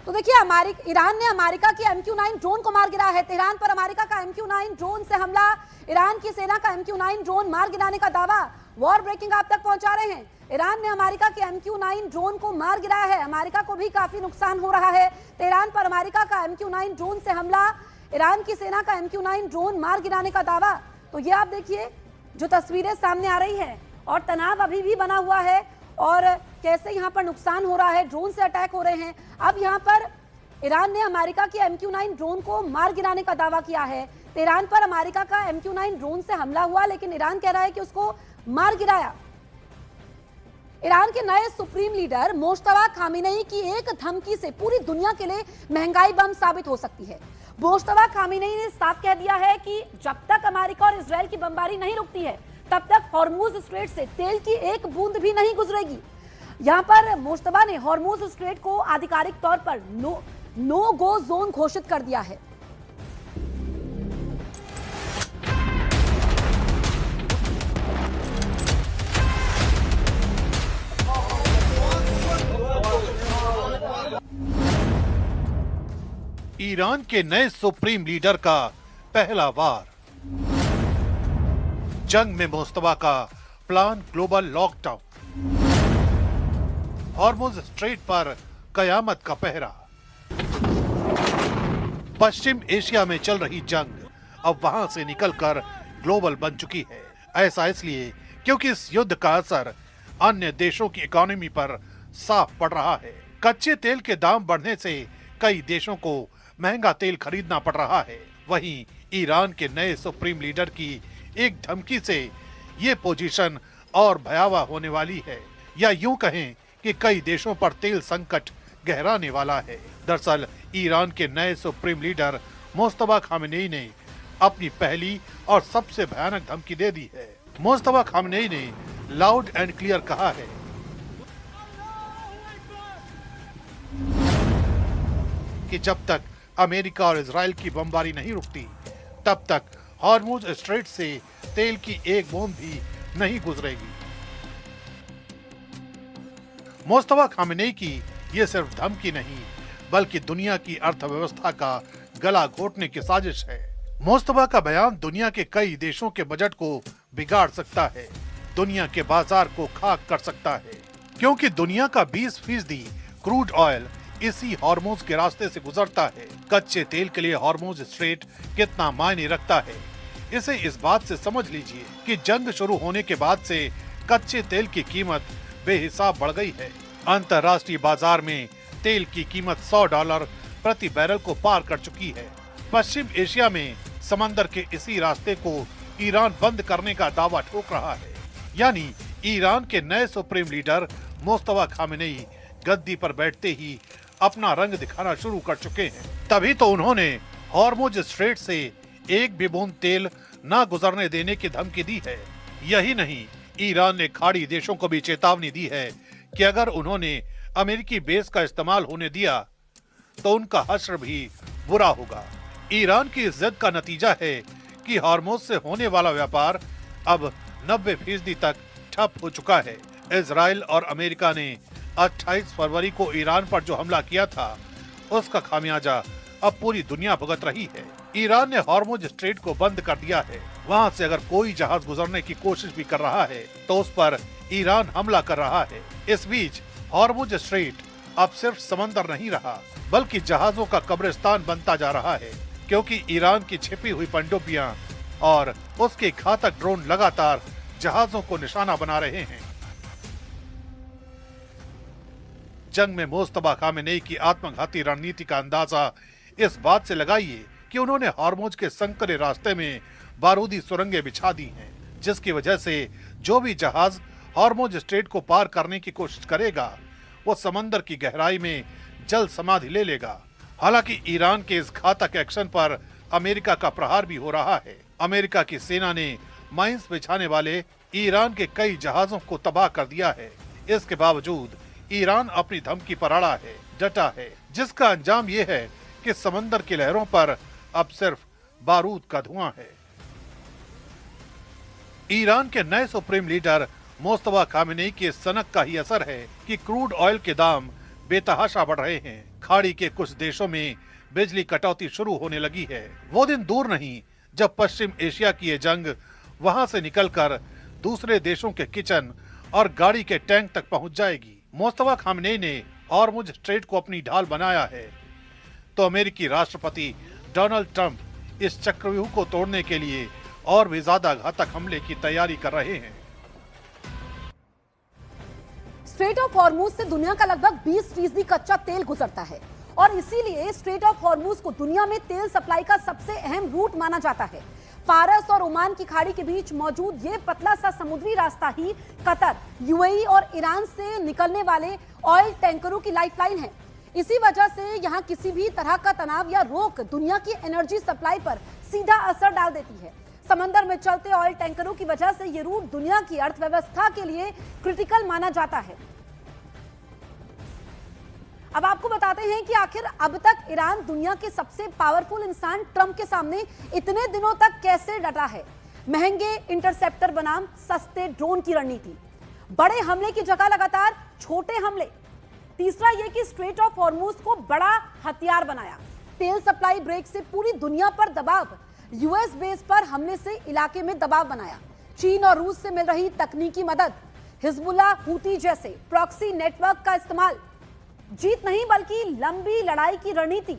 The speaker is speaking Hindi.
तो देखिए, ईरान ने अमेरिका की MQ-9 ड्रोन को मार गिराया है। तेहरान पर अमेरिका का MQ-9 ड्रोन से हमला, ईरान की सेना का MQ-9 ड्रोन मार गिराने का दावा। वॉर ब्रेकिंग आप तक पहुंचा रहे हैं। ईरान ने अमेरिका के MQ-9 ड्रोन को मार गिराया है। अमेरिका को भी काफी नुकसान हो रहा है। तेहरान पर अमेरिका का MQ-9 ड्रोन से हमला, ईरान की सेना का MQ-9 ड्रोन मार गिराने का दावा। तो ये आप देखिए जो तस्वीरें सामने आ रही हैं, और तनाव अभी भी बना हुआ है, और कैसे यहाँ पर नुकसान हो रहा है, ड्रोन से अटैक हो रहे हैं। अब यहाँ पर ईरान ने अमेरिका के MQ-9 ड्रोन को मार गिराने का दावा किया है। तेहरान पर अमेरिका का MQ-9 ड्रोन से हमला हुआ, लेकिन ईरान कह रहा है कि उसको मार गिराया। ईरान के नए सुप्रीम लीडर मोज्तबा खामेनेई की एक धमकी से पूरी दुनिया के लिए महंगाई बम साबित हो सकती है। मोज्तबा खामेनेई ने साफ कह दिया है कि जब तक अमेरिका और इजरायल की बमबारी नहीं रुकती है, तब तक हॉर्मुज स्ट्रेट से तेल की एक बूंद भी नहीं गुजरेगी। यहां पर मोज्तबा ने हॉर्मुज स्ट्रेट को आधिकारिक तौर पर नो गो जोन घोषित कर दिया है। ईरान के नए सुप्रीम लीडर का पहला वार, जंग में मुस्तफा का plan global lockdown, Hormuz strait पर कयामत का पहरा। पश्चिम एशिया में चल रही जंग अब वहां से निकलकर ग्लोबल बन चुकी है। ऐसा इसलिए क्योंकि इस युद्ध का असर अन्य देशों की इकोनॉमी पर साफ पड़ रहा है। कच्चे तेल के दाम बढ़ने से कई देशों को महंगा तेल खरीदना पड़ रहा है। वहीं ईरान के नए सुप्रीम लीडर की एक धमकी से ये पोजीशन और भयावह होने वाली है, या यूं कहें कि कई देशों पर तेल संकट गहराने वाला है। दरअसल ईरान के नए सुप्रीम लीडर मोज्तबा खामेनेई ने अपनी पहली और सबसे भयानक धमकी दे दी है। मोज्तबा खामेनेई ने लाउड एंड क्लियर कहा है कि जब तक अमेरिका और इजराइल की बमबारी नहीं रुकती, तब तक हॉर्मुज स्ट्रेट से तेल की एक बूंद भी नहीं गुजरेगी। मोज्तबा खामेनेई की ये सिर्फ धमकी नहीं, बल्कि दुनिया की अर्थव्यवस्था का गला घोटने की साजिश है। मोज्तबा का बयान दुनिया के कई देशों के बजट को बिगाड़ सकता है, दुनिया के बाजार को खाक कर सकता है, क्योंकि दुनिया का 20% क्रूड ऑयल इसी हॉर्मुज के रास्ते से गुजरता है। कच्चे तेल के लिए हॉर्मुज स्ट्रेट कितना मायने रखता है, इसे इस बात से समझ लीजिए कि जंग शुरू होने के बाद से कच्चे तेल की कीमत बेहिसाब बढ़ गई है। अंतर्राष्ट्रीय बाजार में तेल की कीमत $100 प्रति बैरल को पार कर चुकी है। पश्चिम एशिया में समंदर के इसी रास्ते को ईरान बंद करने का दावा ठोक रहा है। यानी ईरान के नए सुप्रीम लीडर मोज्तबा खामेनेई गद्दी पर बैठते ही अपना रंग दिखाना शुरू कर चुके हैं। तभी तो उन्होंने हॉर्मुज स्ट्रेट से एक भी बूंद तेल न गुजरने देने की धमकी दी है। यही नहीं, ईरान ने खाड़ी देशों को भी चेतावनी दी है कि अगर उन्होंने अमेरिकी बेस का इस्तेमाल होने दिया तो उनका हश्र भी बुरा होगा। ईरान की इस जिद का नतीजा है कि हॉर्मुज से होने वाला व्यापार अब 90% तक ठप हो चुका है। इजराइल और अमेरिका ने 28 फरवरी को ईरान पर जो हमला किया था, उसका खामियाजा अब पूरी दुनिया भुगत रही है। ईरान ने हॉर्मुज स्ट्रेट को बंद कर दिया है। वहां से अगर कोई जहाज गुजरने की कोशिश भी कर रहा है तो उस पर ईरान हमला कर रहा है। इस बीच हॉर्मुज स्ट्रेट अब सिर्फ समंदर नहीं रहा, बल्कि जहाजों का कब्रिस्तान बनता जा रहा है, क्योंकि ईरान की छिपी हुई पनडुब्बियां और उसके घातक ड्रोन लगातार जहाजों को निशाना बना रहे हैं। जंग में मोज्तबा खामेनेई की आत्मघाती रणनीति का अंदाजा इस बात से लगाइए कि उन्होंने हॉर्मुज के संकरे रास्ते में बारूदी सुरंगें बिछा दी हैं, जिसकी वजह से जो भी जहाज हॉर्मुज स्ट्रेट को पार करने की कोशिश करेगा, वो समंदर की गहराई में जल समाधि ले लेगा। हालांकि ईरान के इस घातक एक्शन पर अमेरिका का प्रहार भी हो रहा है। अमेरिका की सेना ने माइंस बिछाने वाले ईरान के कई जहाजों को तबाह कर दिया है। इसके बावजूद ईरान अपनी धमकी पर अड़ा है, डटा है, जिसका अंजाम ये है कि समंदर की लहरों पर अब सिर्फ बारूद का धुआं है। ईरान के नए सुप्रीम लीडर मोज्तबा खामेनेई के सनक का ही असर है कि क्रूड ऑयल के दाम बेतहाशा बढ़ रहे हैं। खाड़ी के कुछ देशों में बिजली कटौती शुरू होने लगी है। वो दिन दूर नहीं जब पश्चिम एशिया की ये जंग वहां से निकलकर दूसरे देशों के किचन और गाड़ी के टैंक तक पहुंच जाएगी। मुस्तफा खामनेई ने हॉर्मुज स्ट्रेट को अपनी ढाल बनाया है, तो अमेरिकी राष्ट्रपति डोनाल्ड ट्रंप इस चक्रव्यूह को तोड़ने के लिए और भी ज्यादा घातक हमले की तैयारी कर रहे हैं। स्ट्रेट ऑफ हॉर्मुज से दुनिया का लगभग 20% कच्चा तेल गुजरता है और इसीलिए स्ट्रेट ऑफ हॉर्मुज को दुनिया में तेल सप्लाई का सबसे अहम रूट माना जाता है। फारस और ओमान की खाड़ी के बीच मौजूद ये पतला सा समुद्री रास्ता ही कतर, यूएई और ईरान से निकलने वाले ऑयल टैंकरों की लाइफलाइन है। इसी वजह से यहां किसी भी तरह का तनाव या रोक दुनिया की एनर्जी सप्लाई पर सीधा असर डाल देती है। समंदर में चलते ऑयल टैंकरों की वजह से ये रूट दुनिया की अर्थव्यवस्था के लिए क्रिटिकल माना जाता है। अब आपको बताते हैं कि आखिर अब तक ईरान दुनिया के सबसे पावरफुल इंसान ट्रंप के सामने इतने दिनों तक कैसे डटा है। महंगे इंटरसेप्टर बनाम सस्ते ड्रोन की रणनीति, बड़े हमले की जगह लगातार छोटे हमले। तीसरा यह कि स्ट्रेट ऑफ हॉर्मुज को बड़ा हथियार बनाया। तेल सप्लाई ब्रेक से पूरी दुनिया पर दबाव, यूएस बेस पर हमले से इलाके में दबाव बनाया। चीन और रूस से मिल रही तकनीकी मदद, हिजबुल्लाह, हूती जैसे प्रॉक्सी नेटवर्क का इस्तेमाल। जीत नहीं बल्कि लंबी लड़ाई की रणनीति।